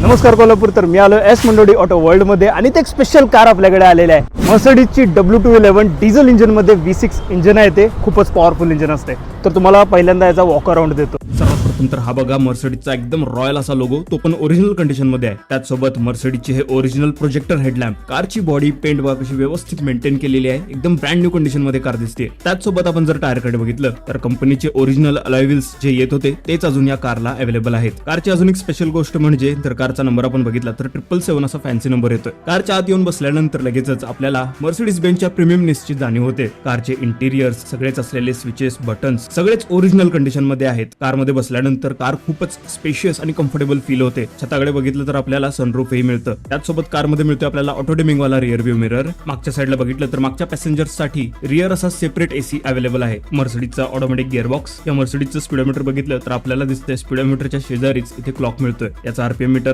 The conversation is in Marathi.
नमस्कार कोल्हापूर. तर मी आलो एस मंडोडी ऑटो वर्ल्ड मध्ये आणि ते एक स्पेशल कार आपल्याकडे आलेले आहे. मर्सिडीजची W211 डिझेल इंजिन मध्ये V6 इंजिन आहे. ते खूपच पॉवरफुल इंजिन असते. तर तुम्हाला पहिल्यांदा याचा वॉक अराउंड देतो. सर्वात प्रथम तर हा बघा मर्सिडीजचा एकदम रॉयल असा लोगो, तो पण ओरिजिनल कंडिशन मध्ये आहे. त्याचसोबत मर्सिडीजचे हे ओरिजिनल प्रोजेक्टर हेडलॅम्प, कारची बॉडी पेंट बघा कशी व्यवस्थित मेंटेन केलेली आहे. एकदम ब्रँड न्यू कंडिशन मध्ये कार दिसते. त्याचसोबत आपण जर टायर कडे बघितलं तर कंपनीचे ओरिजिनल अलॉय व्हील्स जे येत होते तेच अजून या कारला अवेलेबल आहेत. कारची अजून एक स्पेशल गोष्ट म्हणजे जर कारचा नंबर आपण बघितला तर 777 असा फॅन्सी नंबर येतोय. कारच्या आत येऊन बसल्यानंतर लगेचच आपल्याला मर्सिडीज बेंचच्या प्रीमियमनेसची जाणीव होते. कारचे इंटिरियर्स सगळेच असलेले स्विचेस, बटन्स सगळेच ओरिजिनल कंडिशन मध्ये आहेत. कारमध्ये बसल्यानंतर कार खूपच स्पेशियस आणि कम्फर्टेबल फील होते. छताकडे बघितलं तर आपल्याला सनरूफ ही मिळतं. त्याचसोबत कारमध्ये मिळतोय आपल्याला ऑटो डिमिंग वाला रिअर व्ह्यू मिरर. मागच्या साईडला बघितलं तर मागच्या पॅसेंजर्स साठी रिअर असा सेपरेट एसी अवेलेबल आहे. मर्सिडीजचा ऑटोमॅटिक गिअरबॉक्स. या मर्सिडीजचं स्पीडोमीटर बघितलं तर आपल्याला दिसतंय स्पीडोमीटरच्या शेजारीच इथे क्लॉक मिळतोय. याचा RPM मीटर